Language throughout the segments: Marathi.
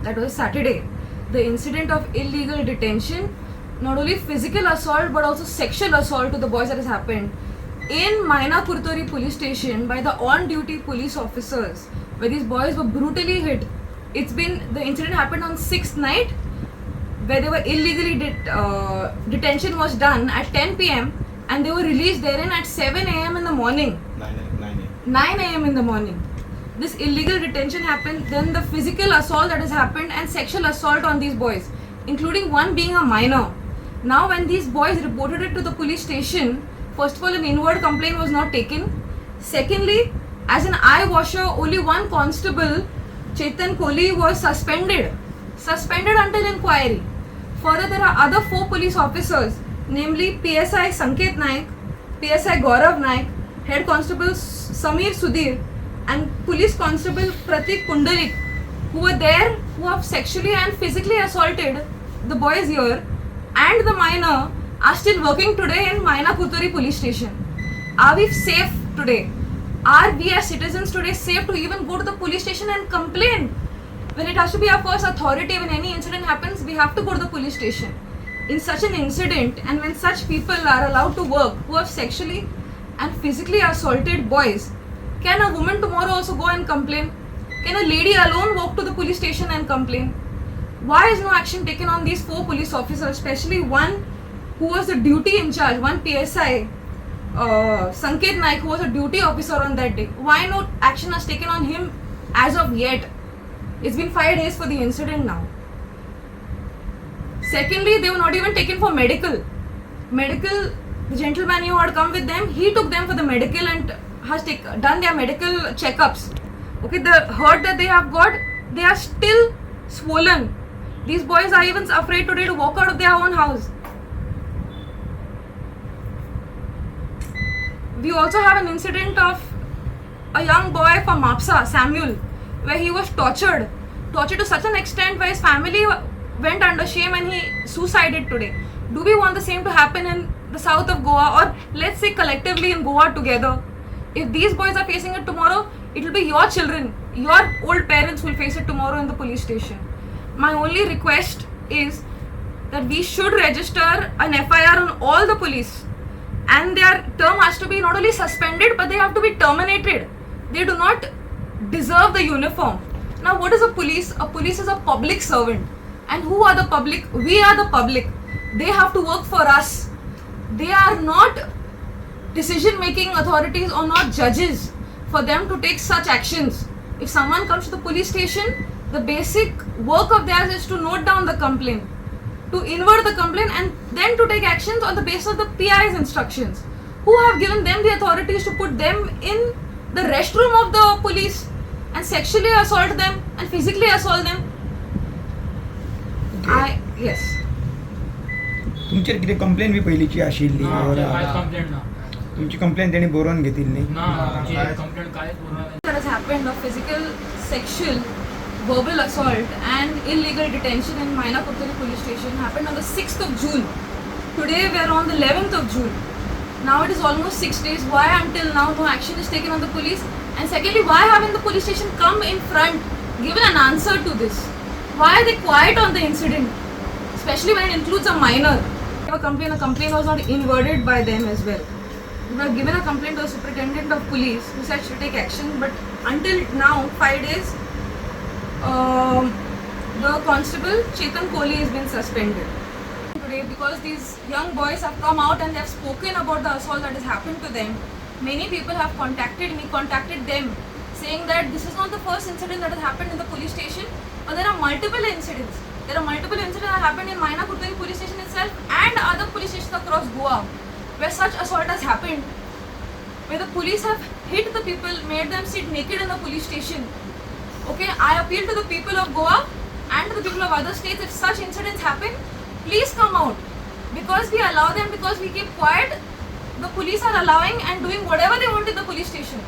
that was Saturday, the incident of illegal detention, not only physical assault but also sexual assault to the boys that has happened in Maina Curtorim police station by the on-duty police officers, where these boys were brutally hit. The incident happened on 6th night, where they were illegally detention was done at 10 p.m. and they were released therein at 7 a.m. in the morning. 9 a.m. in the morning. This illegal detention happened, then the physical assault that has happened and sexual assault on these boys, including one being a minor. Now when these boys reported it to the police station, first of all an inward complaint was not taken. Secondly, as an eye washer, only one constable, Chetan Kohli, was suspended until inquiry. Further, there are other 4 police officers, namely PSI Sanket Naik, PSI Gaurav Naik, Head Constable Samir Sudhir and Police Constable Pratik Pundarik, who were there, who have sexually and physically assaulted the boys here and the minor, are still working today in Maina Curtorim police station. Are we safe today? Are we as citizens today safe to even go to the police station and complain? When it has to be our first authority, when any incident happens, we have to go to the police station. In such an incident, and when such people are allowed to work who have sexually and physically assaulted boys, can a woman tomorrow also go and complain? Can a lady alone walk to the police station and complain? Why is no action taken on these 4 police officers, especially one who was the duty in charge, one PSI, Sanket Naik, who was a duty officer on that day? Why no action was taken on him as of yet? It's been 5 days for the incident now. Secondly, they were not even taken for medical. The gentleman who had come with them, he took them for the medical and has done their medical checkups. Okay, the hurt that they have got, they are still swollen. These boys are even afraid today to walk out of their own house. We also have an incident of a young boy from Mapsa, Samuel, where he was tortured to such an extent where his family went under shame and he suicided today. Do we want the same to happen in the south of Goa, or let's say collectively in Goa together? If these boys are facing it tomorrow, it will be your children, your old parents will face it tomorrow in the police station. My only request is that we should register an FIR on all the police, and their term has to be not only suspended but they have to be terminated. They do not deserve the uniform. Now what is a police? A police is a public servant. And who are the public? We are the public. They have to work for us. They are not decision-making authorities or not judges for them to take such actions. If someone comes to the police station, the basic work of theirs is to note down the complaint, to invert the complaint and then to take actions on the basis of the PI's instructions. Who have given them the authorities to put them in the restroom of the police and sexually assault them and physically assault them? Yes. तुमचेर कितें कंप्लेन बी पयलीची आशिल्ली तुमची कंप्लेन तेणी बरोवन घेतिल्ली न्ही that has happened of physical, sexual, verbal assault and illegal detention in Maina Curtorim police station happened on the 6th of June. Today we are on the 11th of June. Now it is almost 6 days. Why until now no action is taken on the police? And secondly, why haven't the police station come in front, given an answer to this? Why are they quiet on the incident? Especially when it includes a minor. A complaint was not inwarded by them as well. We were given a complaint to the superintendent of police who said should take action, but until now, 5 days, the constable Chetan Kohli has been suspended. Today, because these young boys have come out and they have spoken about the assault that has happened to them, many people have contacted them, saying that this is not the first incident that has happened in the police station, but there are multiple incidents. There are multiple incidents that happened in Maina Curtorim police station itself and other police stations across Goa, where such assault has happened, where the police have hit the people, made them sit naked in the police station. Okay, I appeal to the people of Goa and to the people of other states, if such incidents happen, please come out. Because we allow them, because we keep quiet, the police are allowing and doing whatever they want in the police station.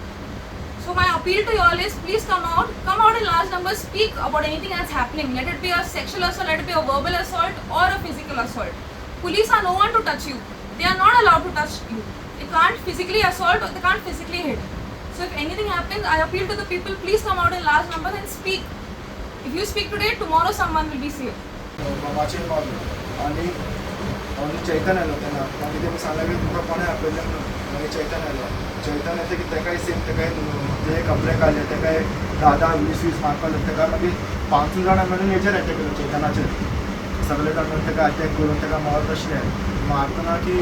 So my appeal to you all is, please come out in large numbers, speak about anything that's happening. Let it be a sexual assault, let it be a verbal assault or a physical assault. Police are no one to touch you. They are not allowed to touch you. They can't physically assault or they can't physically hit. So if anything happens, I appeal to the people, please come out in large numbers and speak. If you speak today, tomorrow someone will be safe. मामाचे मावले आणि चैतन्य आलो त्यांना मागीर तेमी सांगलें की तुमकां कोणें आपयलें म्हणून मागीर चैतन्य आलो चैतन्य येता की तेकाय सेम तेकाय ते कपडे काडले तेकाय 10-20 मारपा लागले तेका मागीर 5 जाणां मेळून हेचेर अटॅक केलो चैतन्याचेर सगळे जाण मेळून तेका अटॅक करून तेका मारत आसले मारतना की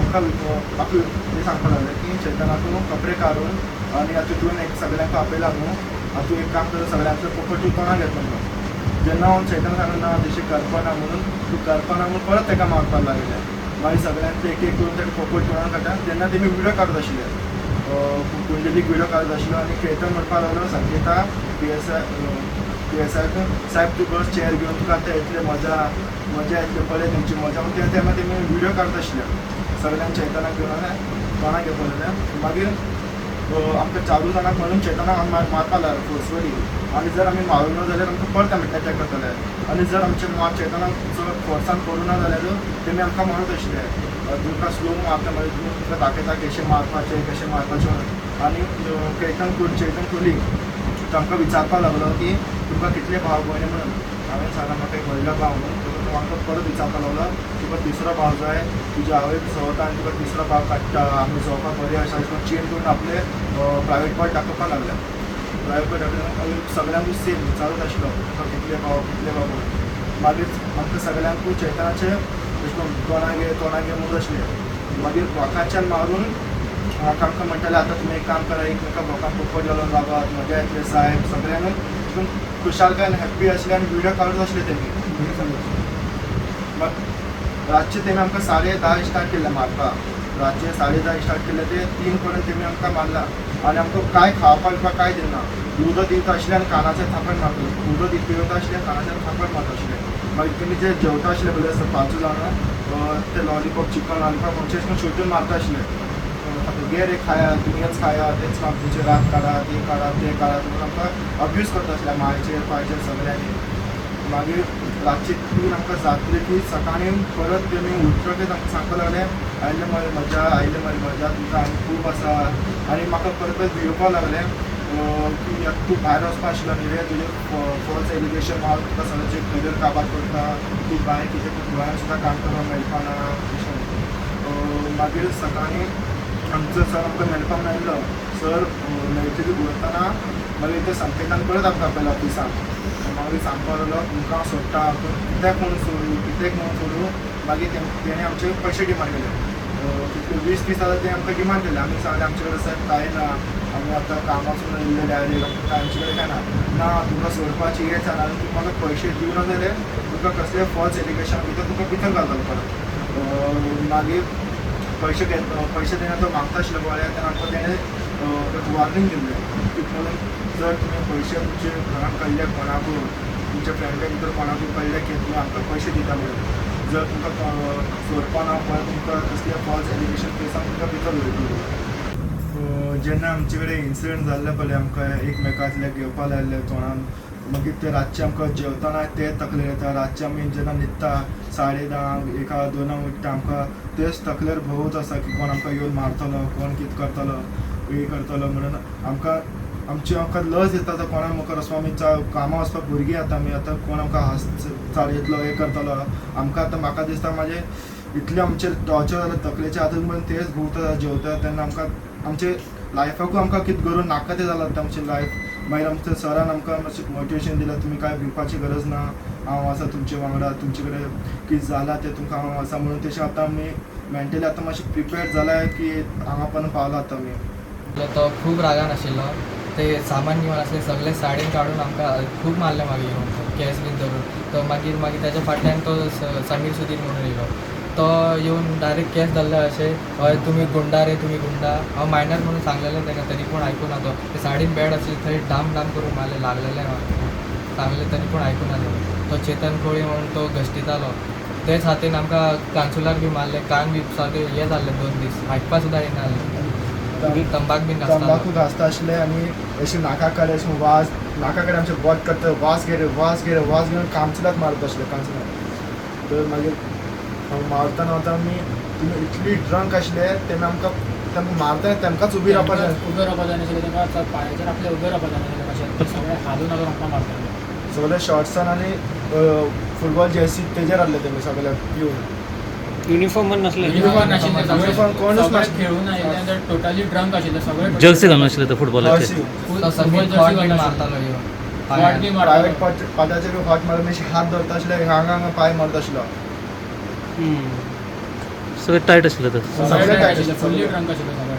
आमकां म्हाका ते सांगपाक लागले की चैतन्या तूं कपडे काडून आनी आतां तुवें एक सगळ्यांक आपयला न्हू आतां तूं एक काम कर सगळ्यांचो पोपट तूं तोंडाक घेतलो म्हणून जेन्ना हांव चैतन्य सांगलें ना तशें करपाना म्हणून तूं करपाना म्हणून परत तेका मारपाक लागले मागीर सगळ्यांचे एक एक करून तेका पोपट तोंडाक काडटा तेन्ना तेमी विडियो काडत आशिल्ले कुंडलीक विडियो काडत आशिल्लो आनी चैतन्य म्हणपाक लागलो संगीता PSIक साहेब तूं बस चेअर घेवन तुका आतां येतले मजा येतली पळय तेंची मजा म्हणून त्या तेन्ना तेमी विडियो काडत आशिल्ले सगळ्यांक चैतन्याक घेवन तोंडाक घेतलें मागीर आमकां 4 जाणांक म्हणून चैतन्याक मारपाक लागलो फोर्सफुली आनी जर आमी मारूं ना जाल्यार आमकां परत आमी अटॅक करतले आनी जर आमचे चैतन्याक जर फोर्सान करूं ना जाल्यार तेमी आमकां मारत आशिल्ले तुमकां स्लो मारता मागीर तुमकां दाखयता कशें मारपाचें आनी चैतन्य कोली आमकां विचारपाक लागलो की तुमकां कितले भाव भयणी म्हणून हांवें सांगलें म्हाका एक व्हडलो भाव म्हणून तो म्हाका परत विचारपाक लागलो तुका तिसरो भाव जाय तुज्या आवयक सवता आनी तुका तिसरो भाव काडटा आमी जोवपाक बरें अशें चेंज करून आपले प्रायवेट पार्ट दाखोवपाक लागले प्रायवेट पार्ट दाखयल्यार सगळ्यांकूच सेम विचारत आशिल्लो तुका कितले भाव म्हणून मागीर आमकां सगळ्यांकूच चैतन्याचे अशें करून तोंडागे म्हणून आसले मागीर वाकाच्यान मारून आमकां म्हणटाले आतां तुमी एक काम करा एकमेका लोकांक पोपट घालून रावात मजा येतले साहेब सगळ्यांक तितून खुशालकाय हॅप्पी आसले आनी विडियो काडूच आसले तेमी रातचे तेमी आमकां 10:30 स्टार्ट केल्ले मारपाक रातचे 10:30 स्टार्ट केले ते 3 पर्यंत तेमी आमकां मारला आनी आमकां कांय खावपाक बिवपाक कांय दिना उदक दित आसलें आनी कानाचेर थापड मारतले उदक दीत पिवता आसलें कानाचेर थापड मारता आसले मागीर तेमी जे जेवता आसले पळय 5 जाणां ते लॉलीपॉप चिकन लॉलीपॉप आमचे अशें करून शेवटून मारता आसले गेर एक खाया तुमी हेच खाया तेच काम तुमचे रात काडा ते काडा म्हणून आमकां अब्यूज करता आसले मायचेर पायचेर सगळ्यांनी मागीर रातचे 3 आमकां जातले की सकाळीं परत तेमी उठतकीच आमकां सांगपाक लागले आयले मरे मजा तुमकां आनी खूब आसा आनी म्हाका परत भिवपाक लागले की तूं भायर वचपाक आशिल्लो न्ही रे तुजें फॉल्स एलिगेशन मार तुका सगळ्यांचे करियर काबार करता तूं भायर कितें गोंयांत सुद्दां काम करपाक मेळपाना अशें मागीर सकाळीं आमचो सर आमकां मेळपाक मेळिल्लो सर मेळटली उरतना मागीर ते संकेतान परत आमकां आपयलो ऑफिसान मागीर सांगपाक लागलो तुमकां सोडटा कित्याक म्हणून सोडूं मागीर तेणें आमचे पयशे डिमांड केले कितले 20 दीस जाता ते आमकां डिमांड केले आमी सांगलें आमचे कडेन साहेब कांय ना आमी आतां कामासून येयल्ले डायरेक्ट आमचे कडेन काय ना तुमकां सोडपाची हें जाणा आनी तुमी म्हाका पयशे दिवना जाल्यार तुमकां कसलें फॉल्स एलिगेशन तुमकां भितर घालतलो परत मागीर पयशे देना तो मागता आशिल्लो गोळ्या तेन्ना आमकां तेणें वॉर्निंग दिल्लें की म्हणून जर तुमी पयशे तुमचे घरान कळ्ळे कोणाकूय तुमच्या फ्रेंडा भितर कोणाकूय कळ्ळे की तुमी आमकां पयशे दिता म्हणून जर तुमकां सोडपा ना पळय तुमकां कसले फॉल्स एलिगेशन केसान तुमकां भितर दवरतलो जेन्ना आमचे कडेन इन्सिडंट जाल्ले पळय आमकां एकमेकांतले घेवपा लायल्ले तोंडान मागीर ते रातचे आमकां जेवतना ते तकलेर येता रातचे आमी जेन्ना न्हिदता 10:30 1-2 उठटा आमकां तेच तकलेर भोंवत आसा की कोण आमकां येवन मारतलो कोण कितें करतलो हे करतलो म्हणून आमकां लज येता तो कोणा मुखार वचपाक आमी कामां वचपाक भुरगीं आतां आमी आतां कोण आमकां चाळयतलो हे करतलो आमकां आतां म्हाका दिसता म्हाजे इतले आमचेर टॉर्चर जालें तकलेचे आतां म्हणून तेच भोंवता जेवता तेन्ना आमकां आमचे लायफाकूय आमकां कितें करून नाका तें जालां आतां आमचें लायफ मागीर आमच्या सरान आमकां मातशें मोटिवेशन दिलें तुमी कांय भिवपाची गरज ना हांव आसा तुमचे वांगडा तुमचे कडेन कितें जालां तें तुमकां हांव आसा म्हणून तशें आतां आमी मेंटली आतां मातशें प्रिपेर्ड जाला की हांगा पर्यंत पावला आतां आमी तो खूब रागान आशिल्लो ते सामान घेवन आसले सगळे साडीन काडून आमकां खूब मारले मागीर येवन केस बीन धरून तो मागीर ताच्या फाटल्यान तो समीर सुदीर म्हणून येयलो तो येवन डायरेक्ट केस धरले अशें हय तुमी गुंडा रे तुमी गुंडा हांव मायनर म्हणून सांगलेलें ताका तरी पूण आयकूना तो ते साडीन बॅड आसली थंय डाम करून मारले लागलेले सांगलें तरी पूण आयकूना तो चेतन कोळी म्हणून तो घश्टितालो तेच हातीन आमकां कांसुलार बी मारले कान बी सारके हे जाल्ले 2 दीस आयकपा सुद्दां येना तंबाखू घासता आसले आनी अशें नाका कडेन अशें वाज नाका कडेन आमचे बोट करता वास घेवन कांसुलाक मारता आसले कांसुलाक तर मागीर मारतना वता आमी तुमी इतली ड्रंक आसले तेमी आमकां तेमकां मारता तेमकांच उबी रावपा जाय उबे रावपा जाय नाशिल्लें तेंकां पांयाचेर आपले उबे रावपा जाय नाशिल्लें कशें सगळें हालून आमकां मारता सगळे शॉर्ट्सान आनी फुटबॉल जर्सी तेजेर आहले तेमी सगळे पिवन युनिफॉर्म नसले युनिफॉर्म कोणूच नाशिल्ले. खेळून आयिल्ले टोटली ड्रंक आशिल्ले सगळे जर्सी घालून आशिल्ले ते फुटबॉलाचे हरशी तो समीर फॉट बीन मारतालो येवन फाट बी प्रायवेट मारतालो. पाटाचेर फाट मारून अशे हात धरता आसले हांगा पाय मारता आसलो. सगळे टायट आशिल्ले तर सगळे tight आशिल्ले आशिल्ले. फुल्ली ड्रंक आशिल्ले सगळे